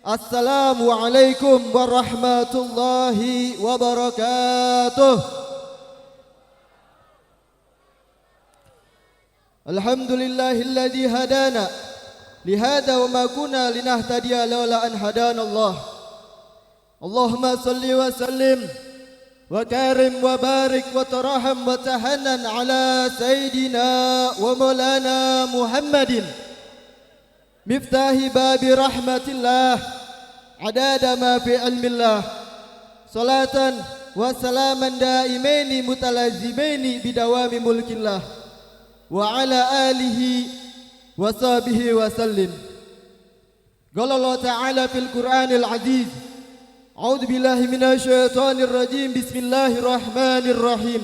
Assalamualaikum warahmatullahi wabarakatuh. Alhamdulillahilladzi hadana lihada wa ma kunna linahtadiya laula an hadana Allah. Allahumma salli wa sallim wa karim wa barik wa taraham wa tahannan ala sayyidina wa maulana Muhammadin miftahi babi rahmatillah adada ma fi ilmillah salatan wa salaman daimaini mutalazimaini bidawami mulkillah wa ala alihi wa sahbihi wa sallim. Qala Allah ta'ala fil Qur'anil aziz, a'udzu billahi minasyaitonir rajim, bismillahirrahmanirrahim.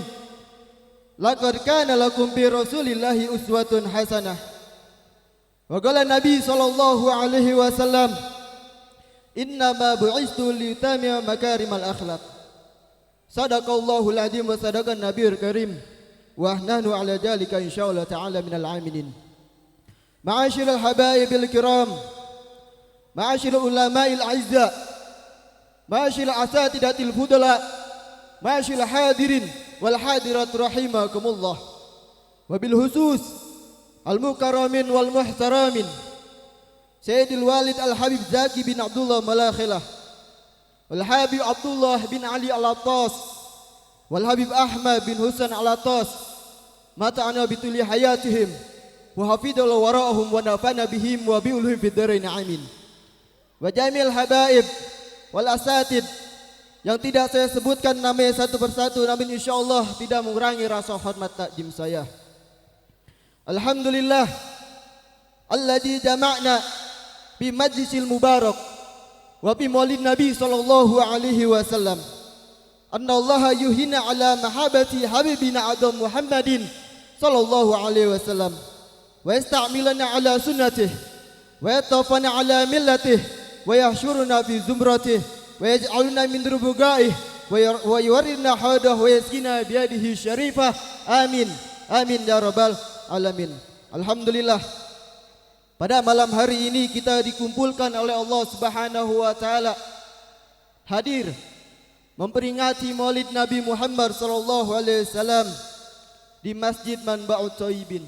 Laqad kana lakum bi rasulillahi uswatun hasanah. Wa qala Nabi sallallahu alaihi wasallam, innama bu'istu liyutamima makarimal akhlaq. Sadaqallahul azim wa sadaqan nabiyul karim wa nahnu ala dzalika insyaallah ta'ala minal aminin. Ma'asyiral habaibil kiram, ma'asyiral ulama'il azza, ma'asyiral asatidatil fudala, ma'asyiral hadirin wal hadirat rahimakumullah. Wabil khusus al-mukarramin wal muhtaramin Sayyidil Walid Al-Habib Zaki bin Abdullah Malakhilah, wal Habib Abdullah bin Ali Al-Attas, wal Habib Ahmad bin Husain Al-Attas, mata'ana bituli hayatihim wa hafidallahu wara'ahum wa nafana bihim wa bi'ulhum fid dharain amin. Wa jamil habaib wal asatid yang tidak saya sebutkan namanya satu persatu, namun insyaallah tidak mengurangi rasa hormat takdim saya. Alhamdulillah alladzi jama'na bi majlisil mubarak wa bi maulid Nabi sallallahu alaihi wasallam. Anna Allah yuhina ala mahabbati habibina Adam Muhammadin sallallahu alaihi wasallam wa yasta'milana ala sunnatihi wa yatawafana ala millatihi wa yahsyuruna fi zumratihi wa yaj'aluna min rubugaih wa yuwarrina haudah wa yaskina biyadihi syarifah. Amin amin ya rabbal alamin. Alhamdulillah, pada malam hari ini kita dikumpulkan oleh Allah Subhanahu wa taala hadir memperingati Maulid Nabi Muhammad sallallahu alaihi wasallam di Masjid Manba'ut Thayyibin.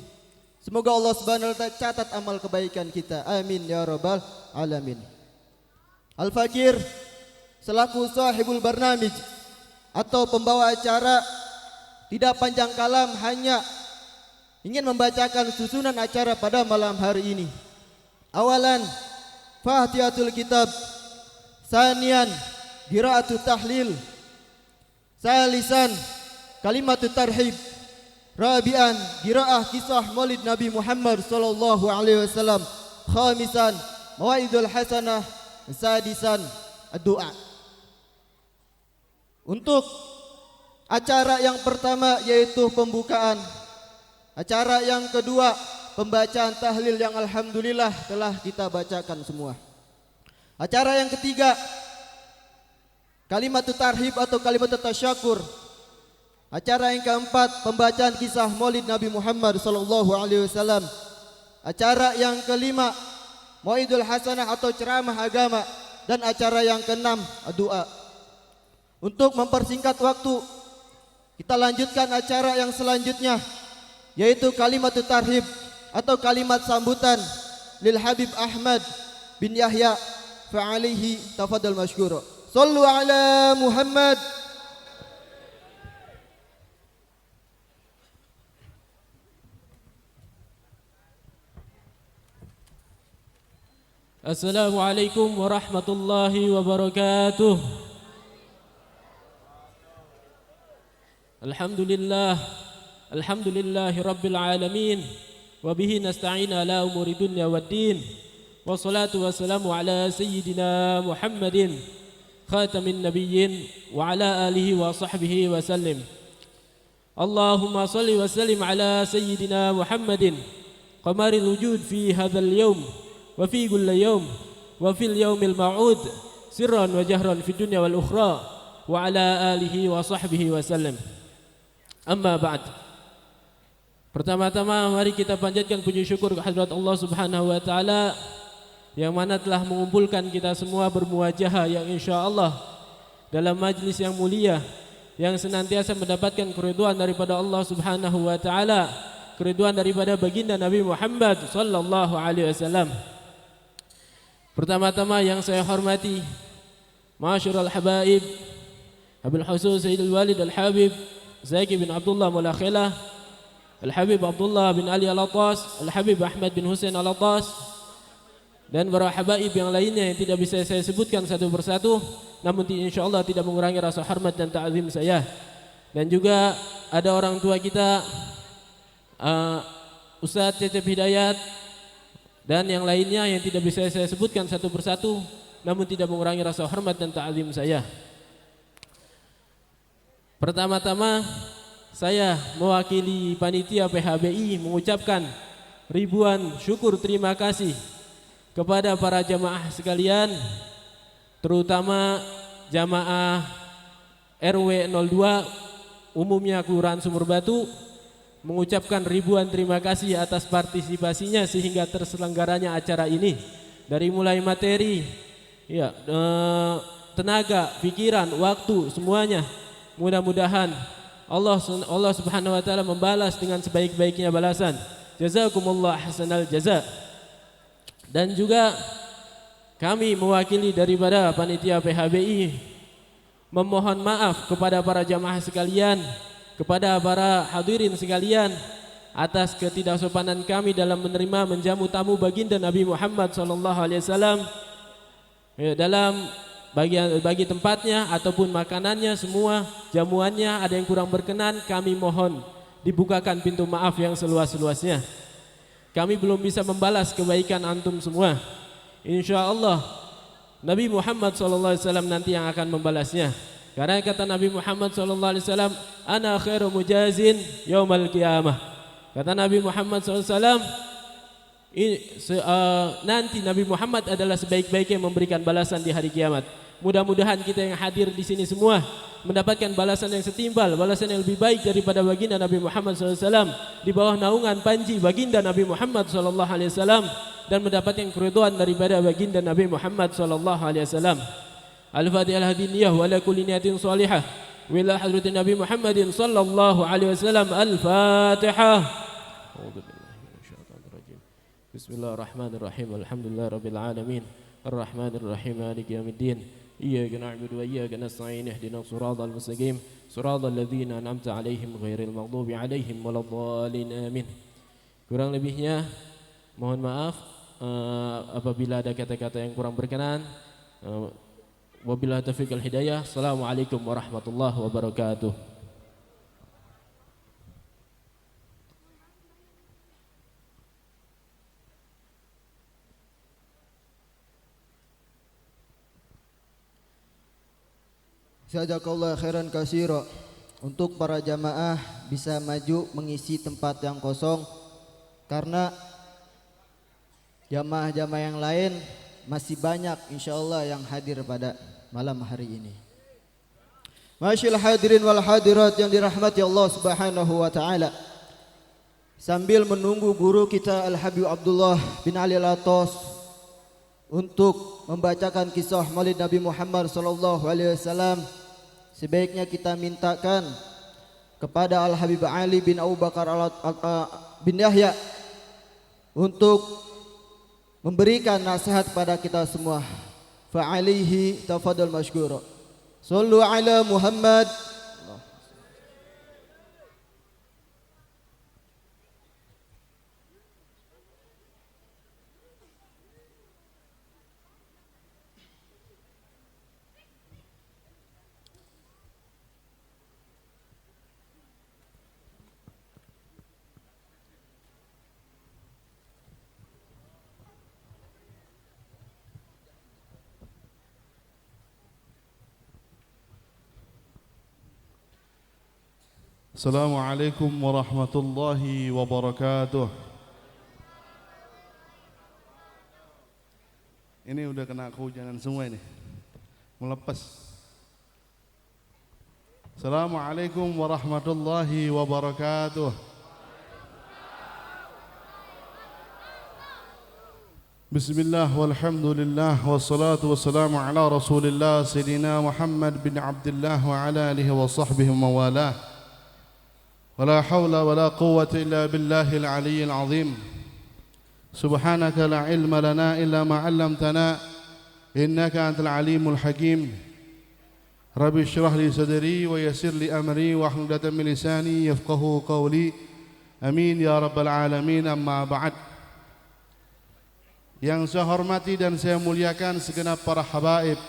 Semoga Allah Subhanahu wa taala catat amal kebaikan kita. Amin ya rabbal alamin. Al-Fakir selaku sahibul barnamij atau pembawa acara tidak panjang kalam, hanya ingin membacakan susunan acara pada malam hari ini. Awalan, Fatihatul Kitab. Sanian, Qira'atut Tahlil. Salisan, Kalimatut Tarhib. Rabi'an, Qira'ah kisah Maulid Nabi Muhammad sallallahu alaihi wasallam. Khamisan, Mawaidul Hasanah. Sadisan, Doa. Untuk acara yang pertama yaitu pembukaan. Acara yang kedua, pembacaan tahlil yang alhamdulillah telah kita bacakan semua. Acara yang ketiga, kalimatut tarhib atau kalimatut tasyakur. Acara yang keempat, pembacaan kisah Maulid Nabi Muhammad sallallahu alaihi wasallam. Acara yang kelima, Mauidul Hasanah atau ceramah agama, dan acara yang keenam, doa. Untuk mempersingkat waktu, kita lanjutkan acara yang selanjutnya, yaitu kalimatut tarhib atau kalimat sambutan lil Habib Ahmad bin Yahya fa'alihi tafadhal mashkura. Sallu ala Muhammad. Assalamualaikum warahmatullahi wabarakatuh. Alhamdulillah, alhamdulillahi rabbil alamin, wa bihi nasta'in ala umuri dunya waddin, wassalatu wassalamu ala sayyidina Muhammadin khatamin nabiyyin wa ala alihi wa sahbihi wa sallim. Allahumma salli wa sallim ala sayyidina Muhammadin qamaril wujud fi hadzal yawm wa fi kulli yawm wa fil yawmil ma'ud sirran wa jahran fid dunya wal ukhra wa ala alihi wa sahbihi wa sallam. Amma ba'd. Pertama-tama mari kita panjatkan puji syukur kehadirat Allah Subhanahu wa taala yang mana telah mengumpulkan kita semua bermuajahah yang insyaallah dalam majlis yang mulia yang senantiasa mendapatkan keridhaan daripada Allah Subhanahu wa taala, keridhaan daripada baginda Nabi Muhammad sallallahu alaihi wasallam. Pertama-tama yang saya hormati Ma'asyiral habaib, Abil Husun Sayyidul Walid Al-Habib Zaki bin Abdullah Mulakhilah, Al-Habib Abdullah bin Ali Al-Attas, Al-Habib Ahmad bin Husain Al-Attas, dan para habaib yang lainnya yang tidak bisa saya sebutkan satu persatu, namun insyaallah tidak mengurangi rasa hormat dan ta'zim saya. Dan juga ada orang tua kita, Ustaz Cecep Hidayat, dan yang lainnya yang tidak bisa saya sebutkan satu persatu, namun tidak mengurangi rasa hormat dan ta'zim saya. Pertama-tama saya mewakili panitia PHBI mengucapkan ribuan syukur terima kasih kepada para jamaah sekalian, terutama jamaah RW 02 umumnya Kelurahan Sumur Batu, mengucapkan ribuan terima kasih atas partisipasinya sehingga terselenggaranya acara ini. Dari mulai materi, ya, tenaga, pikiran, waktu, semuanya. Mudah-mudahan Allah Subhanahu wa taala membalas dengan sebaik-baiknya balasan. Jazakumullah hasanal jaza. Dan juga kami mewakili daripada panitia PHBI memohon maaf kepada para jamaah sekalian, kepada para hadirin sekalian atas ketidaksopanan kami dalam menerima menjamu tamu baginda Nabi Muhammad sallallahu alaihi wasallam dalam bagi tempatnya ataupun makanannya, semua jamuannya ada yang kurang berkenan, kami mohon dibukakan pintu maaf yang seluas-luasnya. Kami belum bisa membalas kebaikan antum semua. Insyaallah Nabi Muhammad sallallahu alaihi wasallam nanti yang akan membalasnya. Karena kata Nabi Muhammad sallallahu alaihi wasallam, ana khairu mujazin yaumal qiyamah. Kata Nabi Muhammad sallallahu alaihi wasallam, nanti Nabi Muhammad adalah sebaik-baiknya memberikan balasan di hari kiamat. Mudah-mudahan kita yang hadir di sini semua mendapatkan balasan yang setimpal, balasan yang lebih baik daripada baginda Nabi Muhammad SAW di bawah naungan panji baginda Nabi Muhammad SAW dan mendapatkan keridhaan daripada baginda Nabi Muhammad SAW. Al-Fatihah al-Hadiniyah wa ala kulli niyatin salihah wa ila hadratin Nabi Muhammadin sallallahu alaihi wasallam. Al-Fatihah. Bismillahirrahmanirrahim. Alhamdulillahirabbil alamin. Arrahmanirrahim. Maliki yaumiddin. Iyyaka na'budu wa iyyaka nasta'in. Ihdinas siratal mustaqim. Siratal ladzina an'amta 'alaihim ghairil maghdubi 'alaihim waladdallin. Amin. Kurang lebihnya mohon maaf apabila ada kata-kata yang kurang berkenan. Wabillahi taufiq wal hidayah. Assalamualaikum warahmatullahi wabarakatuh. Jazakallahu khairan katsira. Untuk para jamaah bisa maju mengisi tempat yang kosong karena jamaah-jamaah yang lain masih banyak insyaallah yang hadir pada malam hari ini. Masyaallah hadirin wal hadirat yang dirahmati Allah Subhanahu wa taala. Sambil menunggu guru kita Al-Habib Abdullah bin Ali Al-Attas untuk membacakan kisah Maulid Nabi Muhammad sallallahu alaihi wasallam, sebaiknya kita mintakan kepada Al-Habib Ali bin Abu Bakar bin Yahya untuk memberikan nasihat kepada kita semua. Fa'alihi tafadhal mashkura. Sallu ala Muhammad. Assalamualaikum warahmatullahi wabarakatuh. Ini udah kena kehujanan semua ini. Melepas. Assalamualaikum warahmatullahi wabarakatuh. Bismillah walhamdulillah wassalatu wassalamu ala rasulillah Sayyidina Muhammad bin Abdullah wa ala alihi wa sahbihi wa mawalah. Wa la hawla wa la quwwata illa billahil aliyyil azim. Subhanaka la ilma lana illa ma 'allamtana innaka antal alimul hakim. Rabbi shrah li sadri wa yassir li amri wa hlul 'uqdatam min lisani yafqahu qawli. Amin ya rabbal alamin. Amma ba'd. Yang saya hormati dan saya muliakan segenap para habaib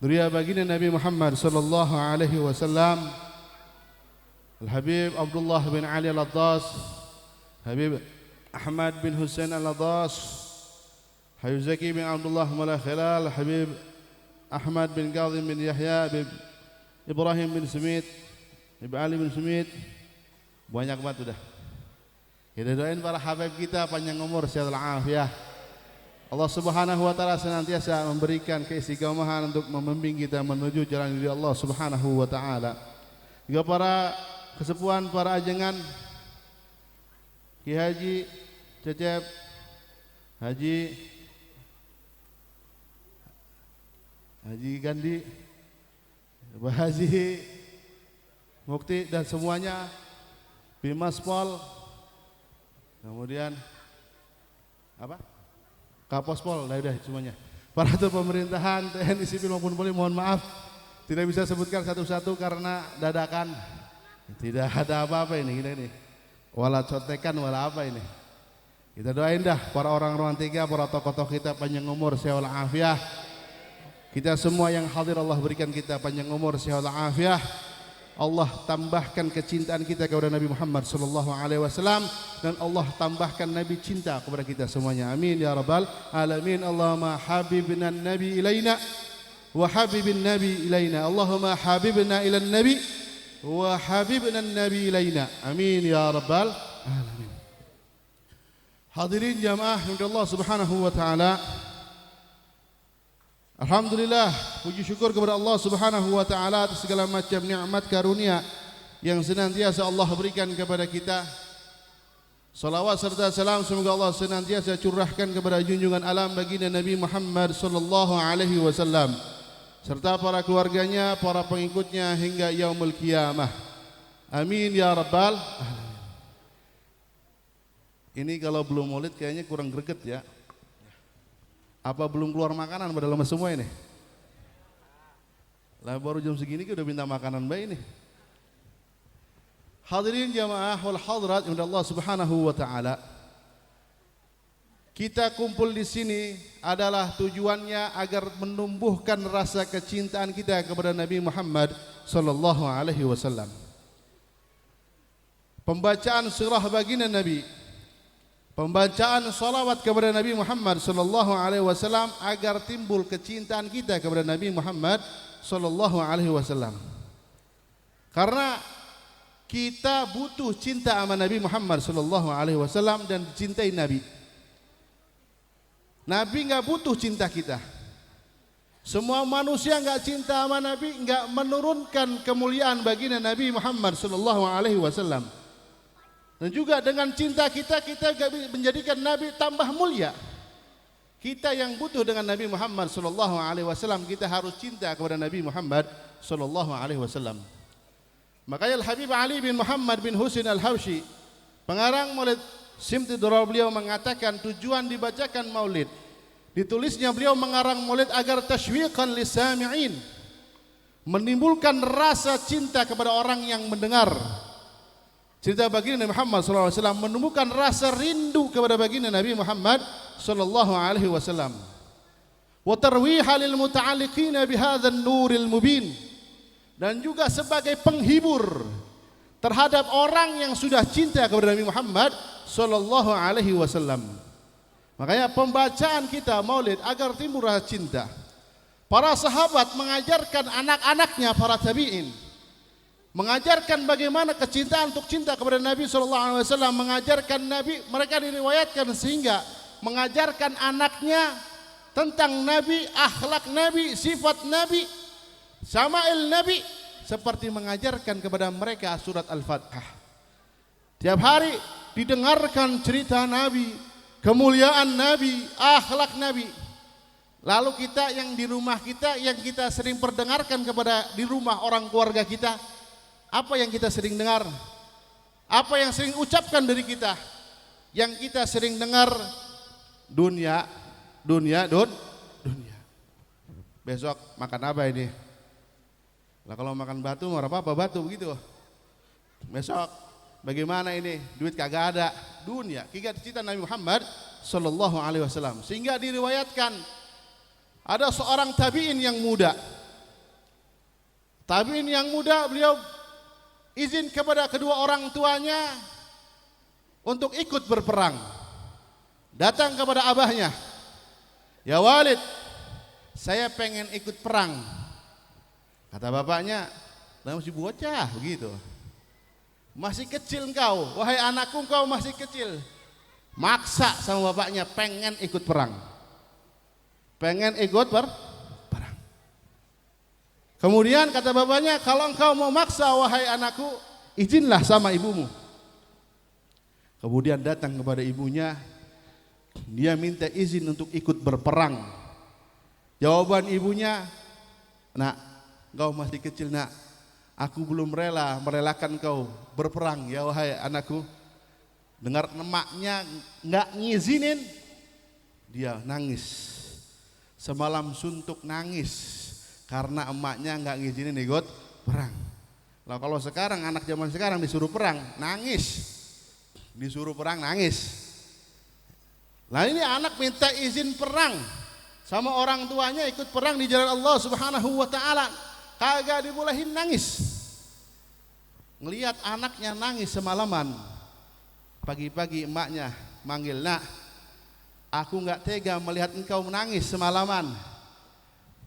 Duriya baginda Nabi Muhammad sallallahu alaihi wasallam, Al-Habib Abdullah bin Ali Al-Addas, Habib Ahmad bin Hussein Al-Addas, Habib Zaki bin Abdullah Mala Khilal, Habib Ahmad bin Qadhim bin Yahya, Habib Ibrahim bin Smith, Habib Ali bin Smith. Banyak banget sudah. Kita doain para habaib kita panjang umur, sehat walafiat. Allah Subhanahu wa taala senantiasa memberikan keistiqomahan untuk membimbing kita menuju jalan dari Allah Subhanahu wa taala. Juga para kesepuhan, para ajengan, Ki Haji Cecep, Haji Gandhi, Pak Haji Mukti dan semuanya, Bimas Pol, kemudian apa? Kapospol, udah semuanya. Aparatur pemerintahan, TNI sipil maupun Polri, mohon maaf tidak bisa sebutkan satu-satu karena dadakan. Tidak ada apa-apa ini, kita ini. Wala contekan, wala apa ini. Kita doain dah para orang-orang tiga, para tokoh-tokoh kita panjang umur, sehat walafiat. Kita semua yang hadir Allah berikan kita panjang umur, sehat walafiat. Allah tambahkan kecintaan kita kepada Nabi Muhammad sallallahu alaihi wasallam dan Allah tambahkan Nabi cinta kepada kita semuanya. Amin ya rabbal alamin. Allahumma habibna nabi ilaina wa habibin nabi ilaina. Allahumma habibna ila nabi wa habibna nabi ilaina. Amin ya rabbal alamin. Hadirin jamaah yang Allah Subhanahu wa taala, alhamdulillah, puji syukur kepada Allah Subhanahu wa taala atas segala macam nikmat karunia yang senantiasa Allah berikan kepada kita. Salawat serta salam semoga Allah senantiasa curahkan kepada junjungan alam baginda Nabi Muhammad sallallahu alaihi wasallam serta para keluarganya, para pengikutnya hingga yaumul qiyamah. Amin ya rabbal alamin. Ini kalau belum maulid kayaknya kurang greget ya. Apa belum keluar makanan pada lemas semua ini? Lah baru jam segini udah minta makanan baik ini. Hadirin jamaah wal hadirat yang Allah Subhanahu wa taala. Kita kumpul di sini adalah tujuannya agar menumbuhkan rasa kecintaan kita kepada Nabi Muhammad sallallahu alaihi wasallam. Pembacaan surah baginda Nabi, pembacaan salawat kepada Nabi Muhammad sallallahu alaihi wasallam agar timbul kecintaan kita kepada Nabi Muhammad sallallahu alaihi wasallam. Karena kita butuh cinta sama Nabi Muhammad sallallahu alaihi wasallam dan dicintai Nabi. Nabi enggak butuh cinta kita. Semua manusia enggak cinta sama Nabi, enggak menurunkan kemuliaan baginda Nabi Muhammad sallallahu alaihi wasallam. Dan juga dengan cinta kita menjadikan Nabi tambah mulia. Kita yang butuh dengan Nabi Muhammad sallallahu alaihi wasallam, kita harus cinta kepada Nabi Muhammad sallallahu alaihi wasallam. Makanya Al-Habib Ali bin Muhammad bin Husain Al-Habsyi, pengarang Maulid Simti Durra, beliau mengatakan tujuan dibacakan Maulid, ditulisnya beliau mengarang Maulid agar tasywiqan lisami'in, menimbulkan rasa cinta kepada orang yang mendengar. Cerita baginda Nabi Muhammad sallallahu alaihi wasallam menumbuhkan rasa rindu kepada baginda Nabi Muhammad sallallahu alaihi wasallam. Wa tarwiha lil muta'alliqina bihadzal nuril mubin, dan juga sebagai penghibur terhadap orang yang sudah cinta kepada Nabi Muhammad sallallahu alaihi wasallam. Makanya pembacaan kita Maulid agar timbul rasa cinta. Para sahabat mengajarkan anak-anaknya, para tabi'in, mengajarkan bagaimana kecintaan untuk cinta kepada Nabi sallallahu alaihi wasallam, mengajarkan Nabi, mereka diriwayatkan sehingga mengajarkan anaknya tentang Nabi, akhlak Nabi, sifat Nabi, syama'il Nabi, seperti mengajarkan kepada mereka surat Al-Fatihah. Tiap hari didengarkan cerita Nabi, kemuliaan Nabi, akhlak Nabi. Lalu kita yang di rumah kita, yang kita sering perdengarkan kepada di rumah orang keluarga kita, apa yang kita sering dengar? Apa yang sering ucapkan dari kita? Yang kita sering dengar, dunia. Besok makan apa ini? Lah kalau makan batu mau apa batu begitu. Besok bagaimana ini? Duit kagak ada. Dunia. Cita Nabi Muhammad sallallahu alaihi wasallam. Sehingga diriwayatkan ada seorang tabi'in yang muda. Tabi'in yang muda, beliau izin kepada kedua orang tuanya untuk ikut berperang. Datang kepada abahnya, "Ya Walid, saya pengen ikut perang." Kata bapaknya, "Masih bocah begitu. Masih kecil engkau, wahai anakku, engkau masih kecil." Maksa sama bapaknya pengen ikut perang. Pengen ikut perang. Kemudian kata bapaknya, "Kalau engkau mau maksa wahai anakku, izinlah sama ibumu." Kemudian datang kepada ibunya, dia minta izin untuk ikut berperang. Jawaban ibunya, "Nak, engkau masih kecil nak, aku belum merelakan engkau berperang ya wahai anakku." Dengar emaknya nggak ngizinin, dia nangis. Semalam suntuk nangis karena emaknya nggak ngizinin ikut perang. Lah kalau sekarang anak zaman sekarang disuruh perang nangis, disuruh perang nangis. Lah ini anak minta izin perang sama orang tuanya ikut perang di jalan Allah Subhanahu wa taala, kagak dibolehin nangis. Ngelihat anaknya nangis semalaman, pagi-pagi emaknya manggil, "Nak, aku nggak tega melihat engkau menangis semalaman.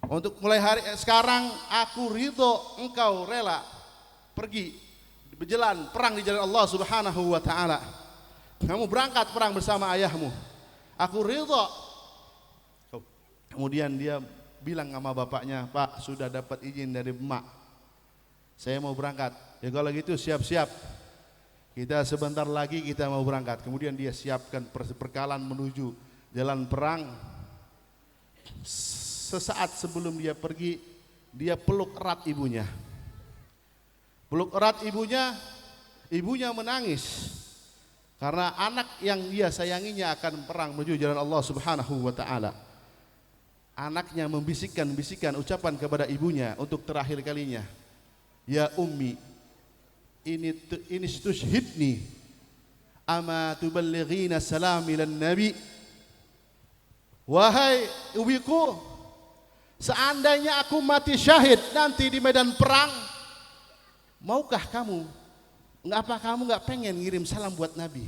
Untuk mulai hari sekarang aku ridho engkau rela pergi berjalan perang di jalan Allah Subhanahu wa taala. Kamu berangkat perang bersama ayahmu. Aku ridho." Kemudian dia bilang sama bapaknya, "Pak, sudah dapat izin dari emak. Saya mau berangkat." "Ya kalau gitu siap-siap. Kita sebentar lagi kita mau berangkat." Kemudian dia siapkan perbekalan menuju jalan perang. Sesaat sebelum dia pergi, dia peluk erat ibunya. Peluk erat ibunya, ibunya menangis karena anak yang dia sayanginya akan perang menuju jalan Allah Subhanahu wa taala. Anaknya membisikkan ucapan kepada ibunya untuk terakhir kalinya, "Ya ummi, ini stushhidni ama tuballighina salam ilan nabi." Wahai ibuku, seandainya aku mati syahid nanti di medan perang, maukah kamu, apa kamu nggak pengen ngirim salam buat Nabi?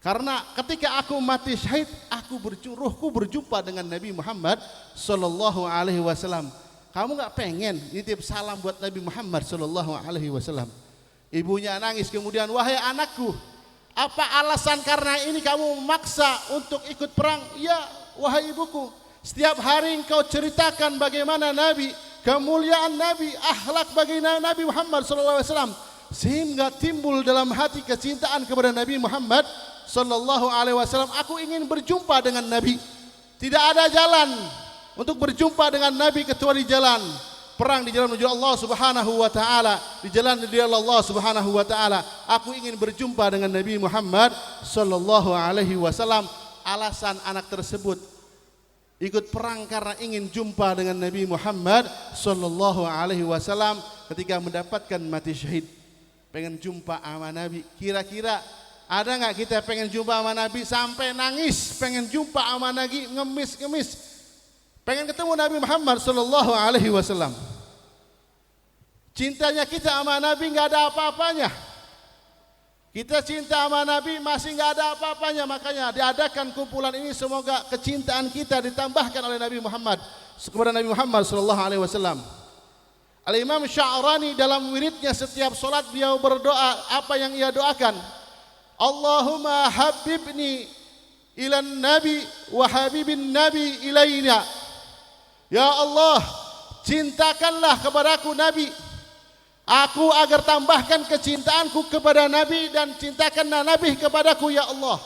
Karena ketika aku mati syahid, ruhku berjumpa dengan Nabi Muhammad sallallahu alaihi wasallam. Kamu nggak pengen nitip salam buat Nabi Muhammad sallallahu alaihi wasallam? Ibunya nangis kemudian, "Wahai anakku, apa alasan karena ini kamu memaksa untuk ikut perang?" "Ya, wahai ibuku, setiap hari engkau ceritakan bagaimana Nabi, kemuliaan Nabi, akhlak bagaimana Nabi Muhammad SAW, sehingga timbul dalam hati kecintaan kepada Nabi Muhammad SAW. Aku ingin berjumpa dengan Nabi. Tidak ada jalan untuk berjumpa dengan Nabi kecuali jalan perang di jalan menuju Allah Subhanahu wa taala, di jalan di jalan Allah Subhanahu wa taala. Aku ingin berjumpa dengan Nabi Muhammad sallallahu alaihi wasallam." Alasan anak tersebut ikut perang karena ingin jumpa dengan Nabi Muhammad sallallahu alaihi wasallam ketika mendapatkan mati syahid. Pengen jumpa sama Nabi. Kira-kira ada nggak kita pengen jumpa sama Nabi sampai nangis, pengen jumpa sama Nabi, ngemis, pengen ketemu Nabi Muhammad sallallahu alaihi wasallam. Cintanya kita sama Nabi nggak ada apa-apanya. Kita cinta sama Nabi masih nggak ada apa-apanya. Makanya diadakan kumpulan ini, semoga kecintaan kita ditambahkan oleh Nabi Muhammad kepada Nabi Muhammad sallallahu alaihi wasallam. Al-Imam Sya'rani dalam wiridnya setiap solat beliau berdoa, apa yang ia doakan? "Allahumma habibni ilan nabi wa habibin nabi ilaina." Ya Allah, cintakanlah kepadaku Nabi, aku agar tambahkan kecintaanku kepada Nabi, dan cintakanlah Nabi kepadaku ya Allah.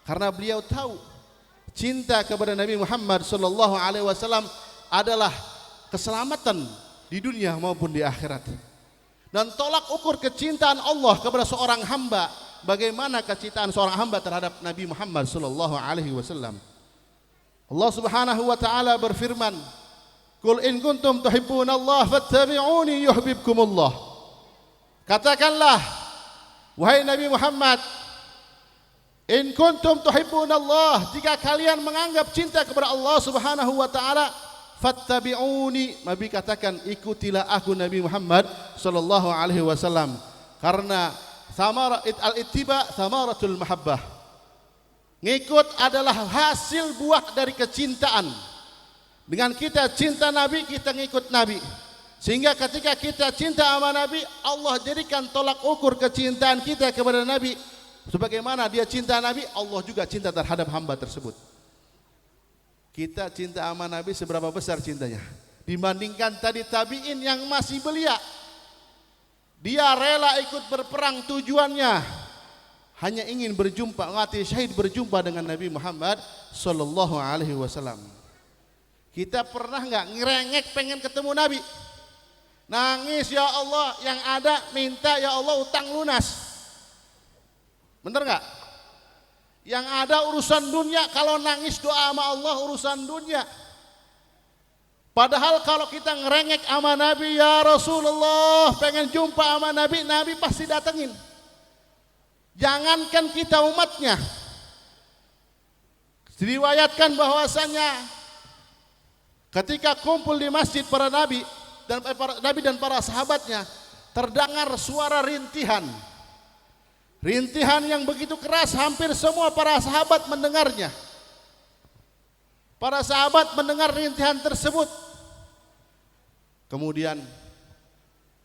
Karena beliau tahu cinta kepada Nabi Muhammad sallallahu alaihi wasallam adalah keselamatan di dunia maupun di akhirat. Dan tolak ukur kecintaan Allah kepada seorang hamba, bagaimana kecintaan seorang hamba terhadap Nabi Muhammad sallallahu alaihi wasallam. Allah Subhanahu wa taala berfirman, "Qul in kuntum tuhibbunallaha fattabi'uni yuhibbukumullah." Katakanlah, wahai Nabi Muhammad, in kuntum tuhibbunallah, jika kalian menganggap cinta kepada Allah Subhanahu wa taala, fattabi'uni, Nabi katakan ikutilah aku Nabi Muhammad sallallahu alaihi wasallam, karena al-ittiba thamaratul mahabbah. Ngikut adalah hasil buah dari kecintaan. Dengan kita cinta Nabi, kita ngikut Nabi. Sehingga ketika kita cinta sama Nabi, Allah jadikan tolak ukur kecintaan kita kepada Nabi. Sebagaimana dia cinta Nabi, Allah juga cinta terhadap hamba tersebut. Kita cinta sama Nabi seberapa besar cintanya dibandingkan tadi tabi'in yang masih belia. Dia rela ikut berperang, tujuannya hanya ingin berjumpa, mati syahid berjumpa dengan Nabi Muhammad sallallahu alaihi wasallam. Kita pernah enggak ngerengek pengen ketemu Nabi? Nangis, ya Allah, yang ada minta ya Allah utang lunas. Bener enggak? Yang ada urusan dunia, kalau nangis doa sama Allah urusan dunia. Padahal kalau kita ngerengek sama Nabi, ya Rasulullah, pengen jumpa sama Nabi, Nabi pasti datengin. Jangankan kita umatnya. Diriwayatkan bahwasanya ketika kumpul di masjid para nabi dan para sahabatnya, terdengar suara rintihan. Rintihan yang begitu keras, hampir semua para sahabat mendengarnya. Para sahabat mendengar rintihan tersebut. Kemudian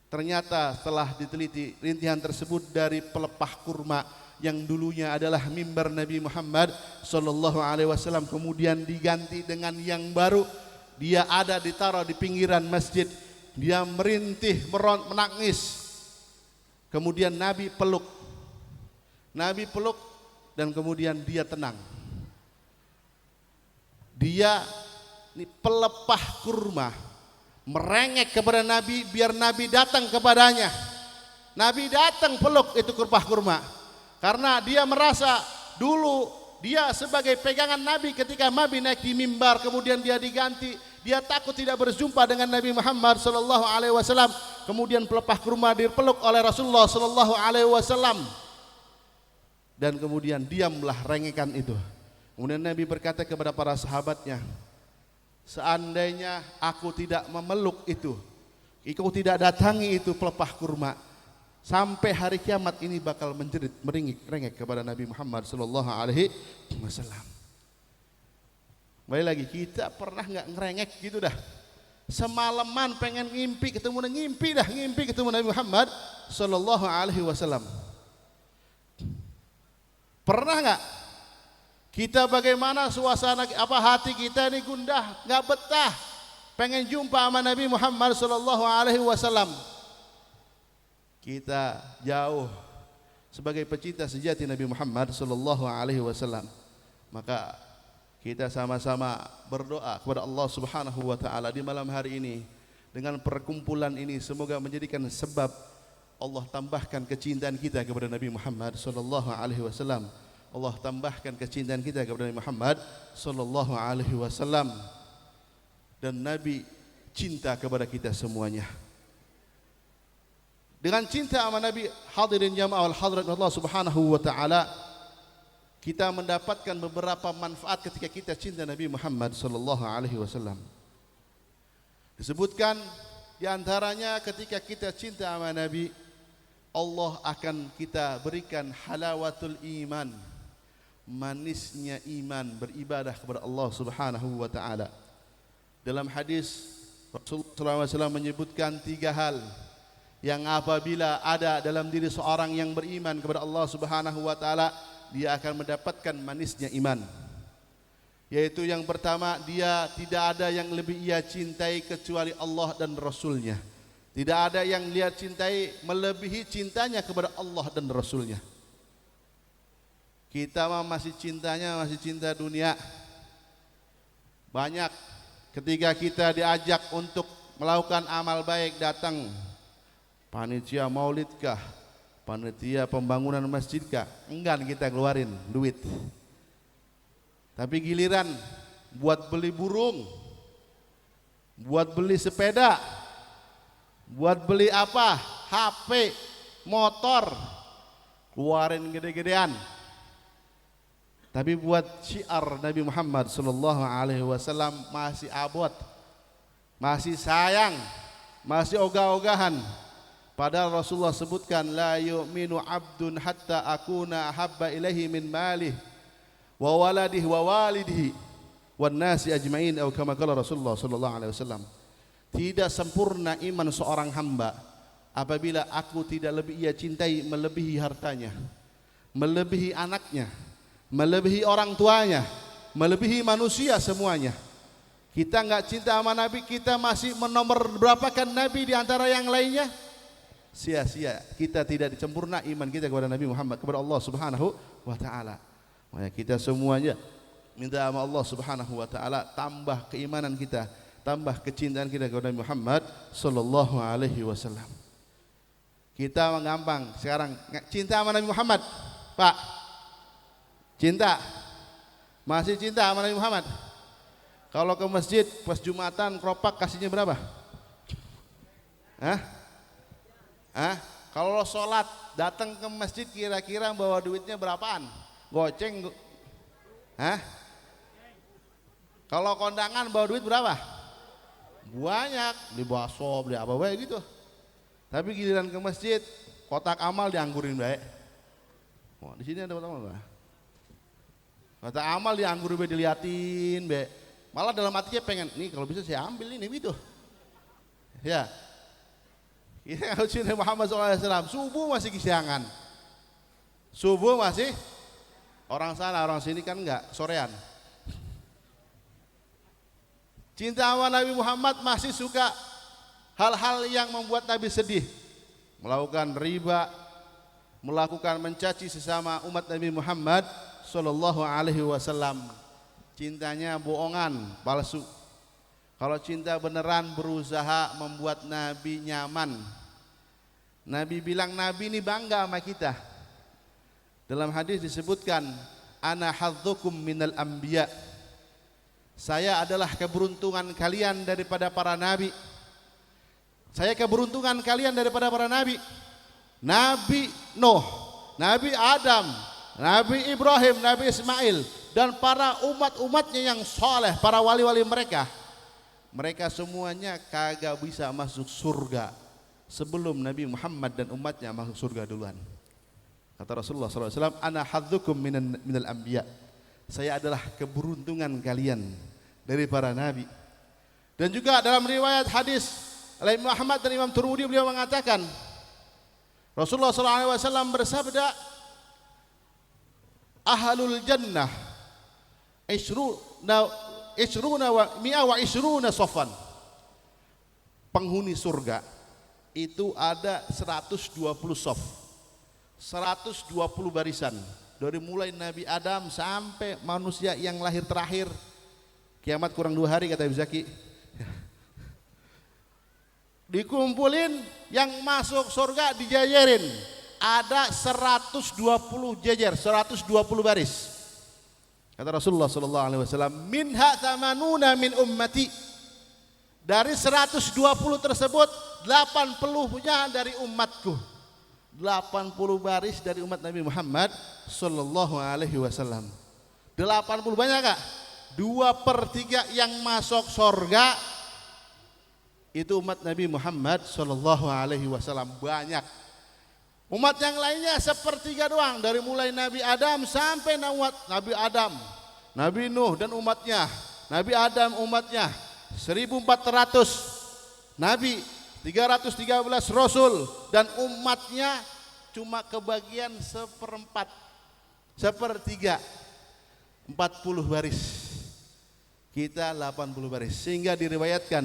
ternyata setelah diteliti, rintihan tersebut dari pelepah kurma yang dulunya adalah mimbar Nabi Muhammad sallallahu alaihi wasallam, kemudian diganti dengan yang baru. Dia ada ditaruh di pinggiran masjid. Dia merintih, menangis. Kemudian Nabi peluk. Nabi peluk dan kemudian dia tenang. Dia ini pelepah kurma merengek kepada Nabi biar Nabi datang kepadanya. Nabi datang peluk itu kurpah kurma karena dia merasa dulu dia sebagai pegangan Nabi ketika Nabi naik di mimbar, kemudian dia diganti, dia takut tidak berjumpa dengan Nabi Muhammad sallallahu alaihi wasallam. Kemudian pelepah kurma dipeluk oleh Rasulullah sallallahu alaihi wasallam dan kemudian diamlah rengekan itu. Kemudian Nabi berkata kepada para sahabatnya, seandainya aku tidak memeluk itu, aku tidak datangi itu pelepah kurma, sampai hari kiamat ini bakal menjerit, merengek kepada Nabi Muhammad sallallahu alaihi wasallam. Baik lagi, kita pernah nggak ngerengek gitu dah? Semalaman pengen ngimpi ketemu Nabi Muhammad sallallahu alaihi wasallam. Pernah nggak? Kita bagaimana suasana hati kita ini gundah, nggak betah, pengen jumpa sama Nabi Muhammad sallallahu alaihi wasallam. Kita jauh sebagai pecinta sejati Nabi Muhammad sallallahu alaihi wasallam. Maka kita sama-sama berdoa kepada Allah Subhanahu wa taala di malam hari ini, dengan perkumpulan ini semoga menjadikan sebab Allah tambahkan kecintaan kita kepada Nabi Muhammad sallallahu alaihi wasallam. Allah tambahkan kecintaan kita kepada Nabi Muhammad sallallahu alaihi wasallam, dan Nabi cinta kepada kita semuanya. Dengan cinta sama Nabi, hadirin jamaah wal hadirat Allah Subhanahu wa taala, kita mendapatkan beberapa manfaat ketika kita cinta Nabi Muhammad sallallahu alaihi wasallam. Disebutkan di antaranya ketika kita cinta sama Nabi, Allah akan kita berikan halawatul iman, manisnya iman beribadah kepada Allah Subhanahu wa taala. Dalam hadis Rasulullah SAW menyebutkan 3 hal yang apabila ada dalam diri seorang yang beriman kepada Allah Subhanahu wa taala, dia akan mendapatkan manisnya iman. Yaitu yang pertama, dia tidak ada yang lebih ia cintai kecuali Allah dan Rasulnya. Tidak ada yang dia cintai melebihi cintanya kepada Allah dan Rasulnya. Kita mah masih cintanya masih cinta dunia. Banyak ketika kita diajak untuk melakukan amal baik, datang panitia maulidkah, panitia pembangunan masjidkah, enggan kita keluarin duit. Tapi giliran buat beli burung, buat beli sepeda, buat beli apa, HP, motor, keluarin gede-gedean. Tapi buat syiar Nabi Muhammad sallallahu alaihi wasallam masih abot, masih sayang, masih ogah-ogahan. Padahal Rasulullah sebutkan la yu'minu abdun hatta akuna ahabba ilaihi min malih wa waladihi wa walidihi wan nasi ajmain, atau kama qala Rasulullah sallallahu alaihi wasallam. Tidak sempurna iman seorang hamba apabila aku tidak lebih ia cintai melebihi hartanya, melebihi anaknya, melebihi orang tuanya, melebihi manusia semuanya. Kita enggak cinta sama Nabi, kita masih menomor berapakan Nabi di antara yang lainnya? Sia-sia, kita tidak disempurna iman kita kepada Nabi Muhammad, kepada Allah Subhanahu wa taala. Makanya kita semuanya minta sama Allah Subhanahu wa taala tambah keimanan kita, tambah kecintaan kita kepada Nabi Muhammad sallallahu alaihi wasallam. Kita gampang sekarang cinta sama Nabi Muhammad, Pak. Cinta. Masih cinta sama Nabi Muhammad? Kalau ke masjid pas Jumatan keropak kasihnya berapa? Kalau lo sholat datang ke masjid kira-kira bawa duitnya berapaan? Goceng? Kalau kondangan bawa duit berapa? Banyak, beli bakso, beli apa baik gitu. Tapi giliran ke masjid kotak amal dianggurin baik. Oh, di sini ada kotak amal. Kotak amal dianggurin baik, diliatin baik. Malah dalam hatinya pengen, nih kalau bisa saya ambil ini gitu. Ya. Ini kalau cinta Muhammad SAW, subuh masih kesiangan. Subuh masih, orang sana, orang sini kan enggak, sorean. Cinta sama Nabi Muhammad masih suka hal-hal yang membuat Nabi sedih. Melakukan riba, melakukan mencaci sesama umat Nabi Muhammad sallallahu alaihi wasallam. Cintanya bohongan, palsu. Kalau cinta beneran berusaha membuat Nabi nyaman. Nabi bilang Nabi ini bangga sama kita. Dalam hadis disebutkan, ana hadzukum minal anbiya. Saya adalah keberuntungan kalian daripada para nabi. Saya keberuntungan kalian daripada para nabi. Nabi Nuh, Nabi Adam, Nabi Ibrahim, Nabi Ismail, dan para umat-umatnya yang soleh, para wali-wali mereka. Mereka semuanya kagak bisa masuk surga sebelum Nabi Muhammad dan umatnya masuk surga duluan. Kata Rasulullah SAW, ana hadzukum minal anbiya. Saya adalah keberuntungan kalian dari para nabi. Dan juga dalam riwayat hadis oleh Imam Ahmad dan Imam Tirmidzi beliau mengatakan, Rasulullah SAW bersabda, ahlul jannah isruna wa mi'a wa isruna sofan. Penghuni surga itu ada 120 sof, 120 barisan, dari mulai Nabi Adam sampai manusia yang lahir terakhir. Kiamat kurang 2 hari kata Ibu Zaki. Dikumpulin yang masuk surga dijajarin, ada 120 jajar, 120 baris. Kata Rasulullah sallallahu alaihi wasallam, minha thamanuna min ummati. Dari 120 tersebut 80-nya dari umatku. 80 baris dari umat Nabi Muhammad sallallahu alaihi wasallam. 80 banyak enggak? 2/3 yang masuk surga itu umat Nabi Muhammad sallallahu alaihi wasallam, banyak. Umat yang lainnya 1/3 doang, dari mulai Nabi Adam sampai Nabi Adam, Nabi Nuh dan umatnya, Nabi Adam umatnya, 1400 Nabi, 313 Rasul, dan umatnya cuma kebagian 1/4, 1/3, 40 baris. Kita 80 baris. Sehingga diriwayatkan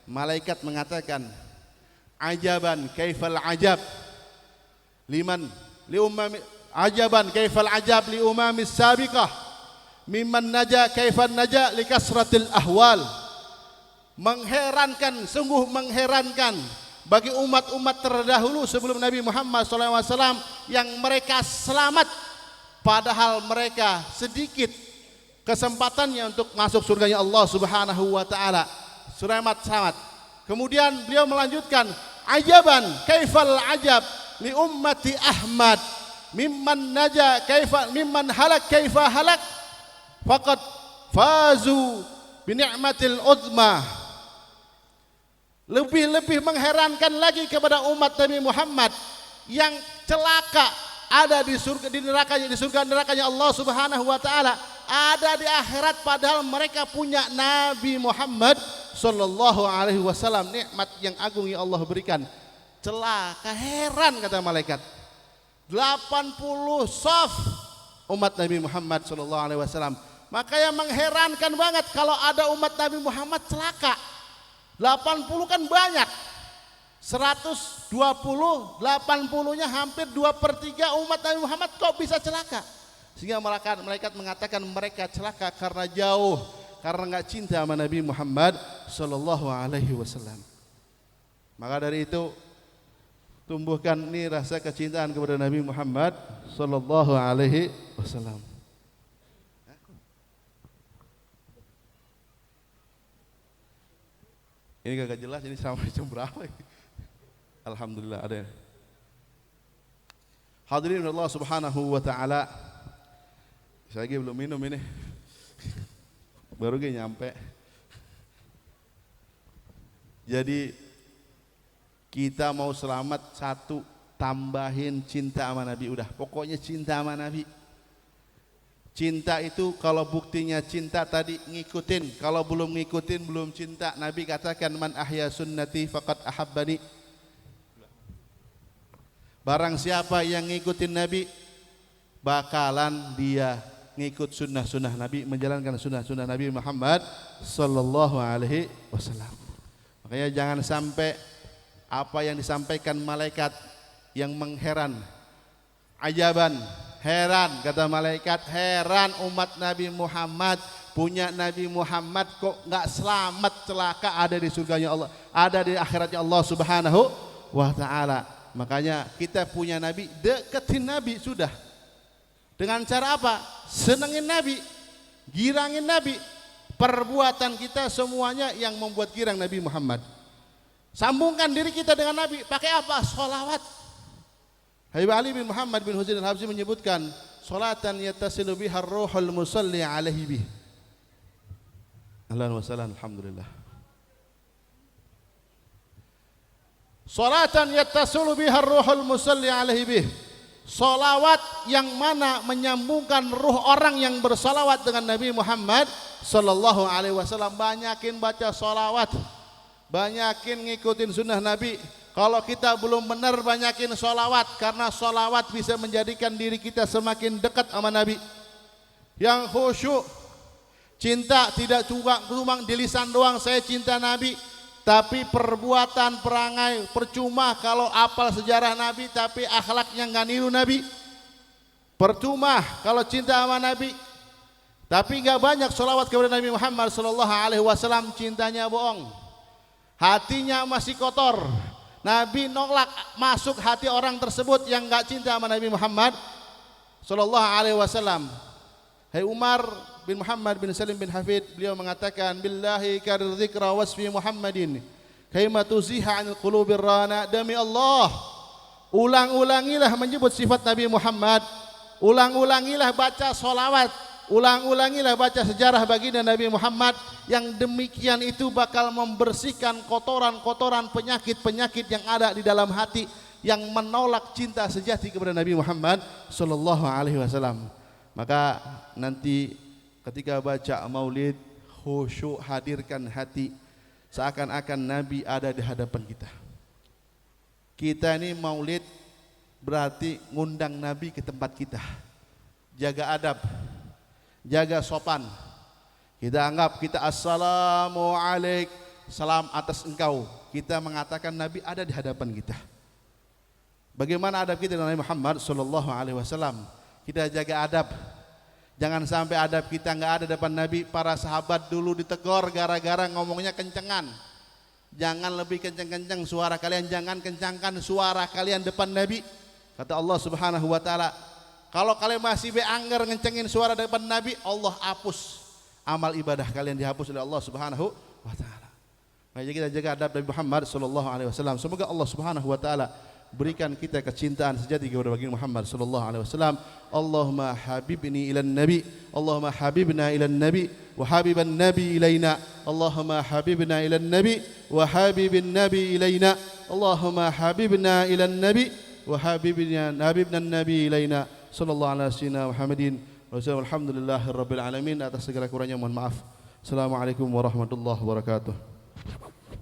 malaikat mengatakan, ajaban kaifal ajab liman li ummami ajaban kaifal ajab li umamis sabiqah mimman naja kaifan naja li kasratil ahwal. Mengherankan, sungguh mengherankan bagi umat-umat terdahulu sebelum Nabi Muhammad SAW yang mereka selamat padahal mereka sedikit kesempatannya untuk masuk surganya Allah Subhanahu wa taala. Selamat. Kemudian beliau melanjutkan, ajaban kaifal ajab li ummati Ahmad mimman naja kaifa mimman halak kaifa halak faqad fazu bi ni'matil uzma. Lebih mengherankan lagi kepada umat Nabi Muhammad yang celaka ada di surga nerakanya Allah Subhanahu wa taala, ada di akhirat padahal mereka punya Nabi Muhammad sallallahu alaihi wasallam, nikmat yang agung yang Allah berikan. Celaka, heran kata malaikat. 80 saf umat Nabi Muhammad sallallahu alaihi wasallam. Makanya mengherankan banget kalau ada umat Nabi Muhammad celaka. 80 kan banyak, 120, 80-nya hampir 2/3 umat Nabi Muhammad kok bisa celaka? Sehingga malaikat mengatakan mereka celaka karena jauh, karena nggak cinta sama Nabi Muhammad sallallahu alaihi wasallam. Maka dari itu tumbuhkan nih rasa kecintaan kepada Nabi Muhammad sallallahu alaihi wasallam. Ini gak jelas ini sampai jam berapa ini? Alhamdulillah ada. Hadirin Allah Subhanahu wa taala. Saya lagi belum minum ini. Baru gini nyampe. Jadi kita mau selamat satu, tambahin cinta sama Nabi udah. Pokoknya cinta sama Nabi. Cinta itu kalau buktinya cinta tadi ngikutin, kalau belum ngikutin belum cinta. Nabi katakan man ahya sunnati faqad ahabbani. Barang siapa yang ngikutin Nabi bakalan dia ngikut sunnah-sunnah Nabi, menjalankan sunnah-sunnah Nabi Muhammad sallallahu alaihi wasallam. Makanya jangan sampai apa yang disampaikan malaikat yang mengheran, ajaban, heran kata malaikat, heran umat Nabi Muhammad punya Nabi Muhammad kok nggak selamat, celaka, ada di surganya Allah, ada di akhiratnya Allah Subhanahu wa taala. Makanya kita punya Nabi, deketin Nabi sudah. Dengan cara apa? Senengin Nabi, girangin Nabi. Perbuatan kita semuanya yang membuat girang Nabi Muhammad. Sambungkan diri kita dengan Nabi, pakai apa? Sholawat. Habib Ali bin Muhammad bin Husain al-Habsyi menyebutkan, salatan yattasilu biha ar-ruhul musalli alaihi bih. Ahlan wa sahlan, alhamdulillah. Salatan yattasilu biha ar-ruhul musalli alaihi bih. Salawat yang mana menyambungkan ruh orang yang bersalawat dengan Nabi Muhammad sallallahu alaihi wasallam. Banyakin baca salawat, banyakin ngikutin sunnah Nabi. Kalau kita belum benar, banyakin sholawat, karena sholawat bisa menjadikan diri kita semakin dekat sama Nabi. Yang khusyuk, cinta tidak cuma di lisan doang saya cinta Nabi, tapi perbuatan, perangai percuma kalau apal sejarah Nabi tapi akhlaknya nggak niru Nabi. Percuma kalau cinta sama Nabi tapi nggak banyak sholawat kepada Nabi Muhammad sallallahu alaihi wasallam, cintanya bohong, hatinya masih kotor. Nabi nolak masuk hati orang tersebut yang enggak cinta sama Nabi Muhammad sallallahu alaihi wasallam. Hai Umar bin Muhammad bin Salim bin Hafid, beliau mengatakan, billahi karir dzikra wasfi Muhammadin kaima tuziha 'anil qulubir rana. Demi Allah, ulang-ulangilah menyebut sifat Nabi Muhammad, ulang-ulangilah baca sholawat, ulang-ulangilah baca sejarah baginda Nabi Muhammad, yang demikian itu bakal membersihkan kotoran-kotoran, penyakit-penyakit yang ada di dalam hati yang menolak cinta sejati kepada Nabi Muhammad sallallahu alaihi wasallam. Maka nanti ketika baca maulid, khusyuk, hadirkan hati seakan-akan Nabi ada di hadapan kita. Kita ini maulid berarti ngundang Nabi ke tempat kita. Jaga adab, jaga sopan. Kita anggap kita assalamualaikum, salam atas engkau. Kita mengatakan Nabi ada di hadapan kita. Bagaimana adab kita dengan Nabi Muhammad sallallahu alaihi wasallam? Kita jaga adab. Jangan sampai adab kita enggak ada depan Nabi. Para sahabat dulu ditegur gara-gara ngomongnya kencengan. Jangan lebih kencang-kencang suara kalian, jangan kencangkan suara kalian depan Nabi. Kata Allah Subhanahu wa taala, kalau kalian masih beangger ngencengin suara depan Nabi, Allah hapus amal ibadah kalian, dihapus oleh Allah Subhanahu wa taala. Maka kita jaga adab Nabi Muhammad sallallahu alaihi wasallam. Semoga Allah Subhanahu wa taala berikan kita kecintaan sejati kepada baginda Muhammad sallallahu alaihi wasallam. Allahumma habibni ilan nabi, Allahumma habibna ilan nabi wa habiban nabi ilaina, Allahumma habibna ilan nabi wa habibin nabi ilaina, Allahumma habibna ilan nabi wa habibna nabi ilaina. Sallallahu alaihi wasallam Muhammadin wa sallam. Alhamdulillahirabbil alamin. Atas segala kurangnya mohon maaf. Assalamualaikum warahmatullahi wabarakatuh.